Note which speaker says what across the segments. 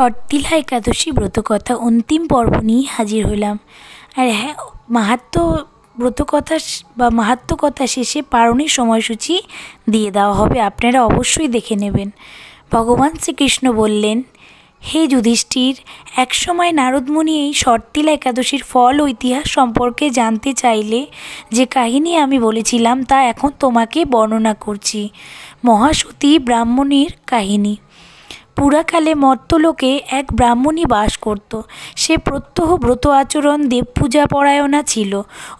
Speaker 1: শর্তিলা একাদশী ব্রতকথা অন্তিম পর্ব নিয়ে হাজির হলাম। আর হ্যাঁ, মাহাত্ম্য কথা শেষে পারণের সময়সূচি দিয়ে দেওয়া হবে, আপনারা অবশ্যই দেখে নেবেন। ভগবান শ্রীকৃষ্ণ বললেন, হে যুধিষ্ঠির, একসময় নারদমুনি এই শর্তিলা একাদশীর ফল ও ইতিহাস সম্পর্কে জানতে চাইলে যে কাহিনী আমি বলেছিলাম তা এখন তোমাকে বর্ণনা করছি। মহাসতী ব্রাহ্মণীর কাহিনী। পুরাকালে মর্ত্যলোকে এক ব্রাহ্মণী বাস করত। সে প্রত্যহ ব্রত আচরণ, দেবপূজা পরায়ণা ছিল।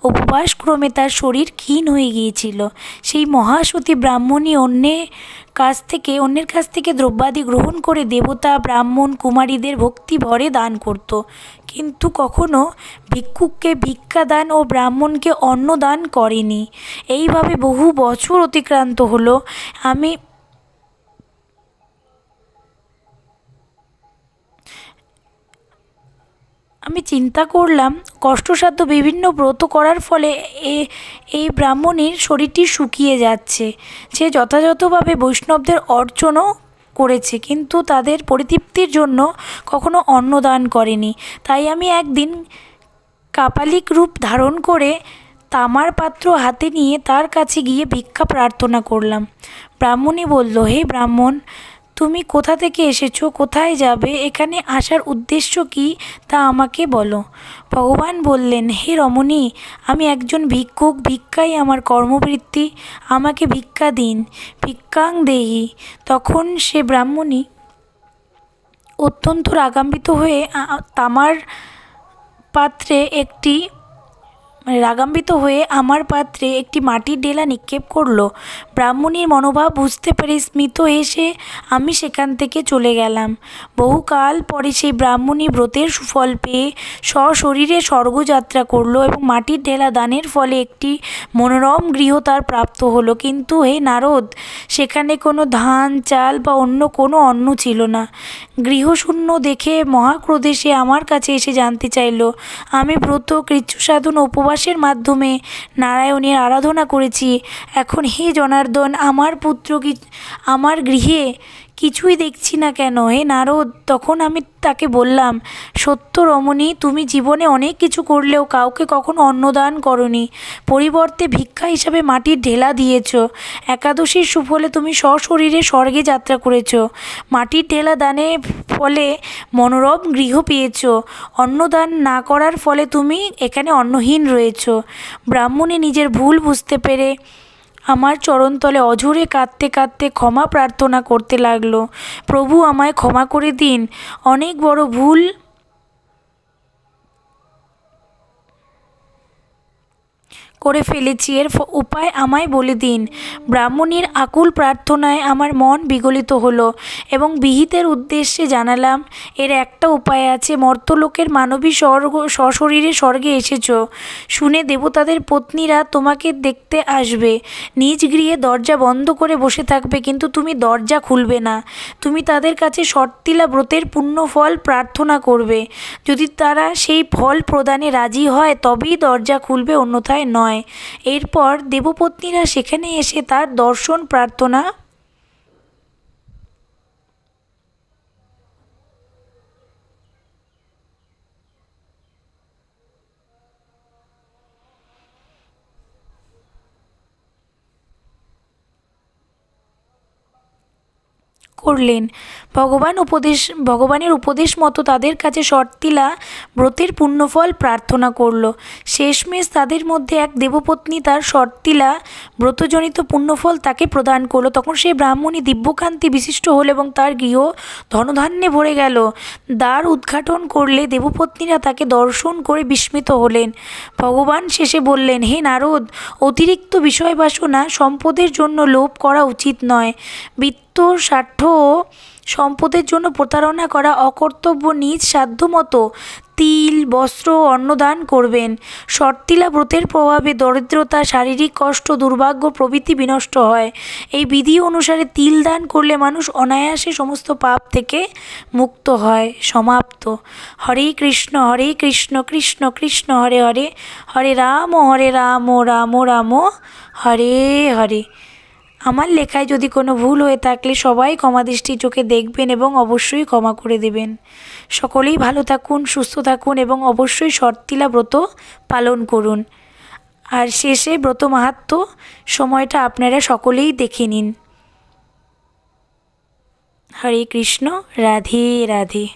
Speaker 1: উপবাসক্রমে তার শরীর ক্ষীণ হয়ে গিয়েছিল। সেই মহাসতী ব্রাহ্মণী অন্যের কাছ থেকে দ্রব্যাদি গ্রহণ করে দেবতা, ব্রাহ্মণ, কুমারীদের ভক্তি ভরে দান করত, কিন্তু কখনো ভিক্ষুককে ভিক্ষা দান ও ব্রাহ্মণকে অন্ন দান করেনি। এইভাবে বহু বছর অতিক্রান্ত হলো। আমি চিন্তা করলাম, কষ্টসাধ্য বিভিন্ন ব্রত করার ফলে এই ব্রাহ্মণীর শরীরটি শুকিয়ে যাচ্ছে। সে যথাযথভাবে বৈষ্ণবদের অর্চনও করেছে, কিন্তু তাদের পরিতৃপ্তির জন্য কখনো অন্নদান করেনি। তাই আমি একদিন কাপালিক রূপ ধারণ করে তামার পাত্র হাতে নিয়ে তার কাছে গিয়ে ভিক্ষা প্রার্থনা করলাম। ব্রাহ্মণী বলল, হে ব্রাহ্মণ, তুমি কোথা থেকে এসেছো, কোথায় যাবে, এখানে আসার উদ্দেশ্য কি তা আমাকে বলো। ভগবান বললেন, হে রমণী, আমি একজন ভিক্ষুক, ভিক্ষাই আমার কর্মবৃত্তি, আমাকে ভিক্ষা দিন, ভিক্ষাং দেহি। তখন সে ব্রাহ্মণী অত্যন্ত রাগান্বিত হয়ে আমার পাত্রে একটি মাটির ডেলা নিক্ষেপ করলো। ব্রাহ্মণীর মনোভাব বুঝতে পেরে স্মিত হেসে আমি সেখান থেকে চলে গেলাম। বহুকাল পরে সেই ব্রাহ্মণী ব্রতের সুফল পেয়ে সশরীরে স্বর্গযাত্রা করলো এবং মাটির ডেলা দানের ফলে একটি মনোরম গৃহ তার প্রাপ্ত হলো। কিন্তু হে নারদ, সেখানে কোনো ধান, চাল বা অন্য কোনো অন্ন ছিল না। গৃহশূন্য দেখে মহাক্রোধে সে আমার কাছে এসে জানতে চাইল, আমি ব্রত, কৃচ্ছ সাধন, উপবাসের মাধ্যমে নারায়ণের আরাধনা করেছি। এখন হে জনার্দন, আমার গৃহে কিছুই দেখছি না কেন? হে নারদ, তখন আমি তাকে বললাম, সত্য রমণী, তুমি জীবনে অনেক কিছু করলেও কাউকে কখনো অন্নদান করনি, পরিবর্তে ভিক্ষা হিসাবে মাটির ঢেলা দিয়েছ। একাদশীর সুফলে তুমি সশরীরে স্বর্গে যাত্রা করেছ। মাটির ঢেলা দানের ফলে মনোরম গৃহ পেয়েছ। অন্নদান না করার ফলে তুমি এখানে অন্নহীন রয়েছ। ব্রাহ্মণী নিজের ভুল বুঝতে পেরে আমার চরণতলে অঝোরে কাঁদতে কাঁদতে ক্ষমা প্রার্থনা করতে লাগলো। প্রভু, আমায় ক্ষমা করে দিন, অনেক বড় ভুল করে ফেলেছি, এর উপায় আমায় বলে দিন। ব্রাহ্মণীর আকুল প্রার্থনায় আমার মন বিগলিত হলো এবং বিহিতের উদ্দেশ্যে জানালাম, এর একটা উপায় আছে। মর্ত্যলোকের মানবী সশরীরে স্বর্গে এসেছ শুনে দেবতাদের পত্নীরা তোমাকে দেখতে আসবে। নিজ গৃহে দরজা বন্ধ করে বসে থাকবে, কিন্তু তুমি দরজা খুলবে না। তুমি তাদের কাছে শর্তিলা ব্রতের পুণ্য ফল প্রার্থনা করবে। যদি তারা সেই ফল প্রদানে রাজি হয় তবেই দরজা খুলবে, অন্যথায় নয়। এরপর দেবপত্নীরা সেখানে এসে তার দর্শন প্রার্থনা করলেন। ভগবানের উপদেশ মতো তাদের কাছে শর্তিলা ব্রতের পুণ্যফল প্রার্থনা করল। শেষমেশ তাদের মধ্যে এক দেবপত্নী তার শর্তিলা ব্রতজনিত পুণ্যফল তাকে প্রদান করল। তখন সেই ব্রাহ্মণী দিব্যকান্তি বিশিষ্ট হল এবং তার গৃহ ধনধান্যে ভরে গেল। দ্বার উদ্ঘাটন করলে দেবপত্নীরা তাকে দর্শন করে বিস্মিত হলেন। ভগবান শেষে বললেন, হে নারদ, অতিরিক্ত বিষয় বাসনা, সম্পদের জন্য লোভ করা উচিত নয়। স্বার্থ ও সম্পদের জন্য প্রতারণা করা অকর্তব্য। নিজ সাধ্যমতো তিল, বস্ত্র ও অন্নদান করবেন। শর্তিলা ব্রতের প্রভাবে দরিদ্রতা, শারীরিক কষ্ট, দুর্ভাগ্য প্রভৃতি বিনষ্ট হয়। এই বিধি অনুসারে তিল দান করলে মানুষ অনায়াসে সমস্ত পাপ থেকে মুক্ত হয়। সমাপ্ত। হরে কৃষ্ণ কৃষ্ণ কৃষ্ণ হরে হরে, হরে রাম রাম রাম হরে হরে। আমার লেখায় যদি কোনো ভুল হয়ে থাকলে সবাই ক্ষমা দৃষ্টির চোখে দেখবেন এবং অবশ্যই ক্ষমা করে দেবেন। সকলেই ভালো থাকুন, সুস্থ থাকুন এবং অবশ্যই শর্তিলা ব্রত পালন করুন। আর শেষে ব্রত মাহাত্ম্য সময়টা আপনারা সকলেই দেখে নিন। হরে কৃষ্ণ, রাধে রাধে।